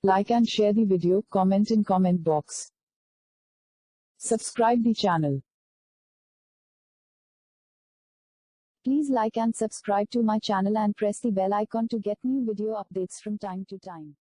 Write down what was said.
Like and share the video, comment in comment box. Subscribe the channel. Please like and subscribe to my channel and press the bell icon to get new video updates from time to time.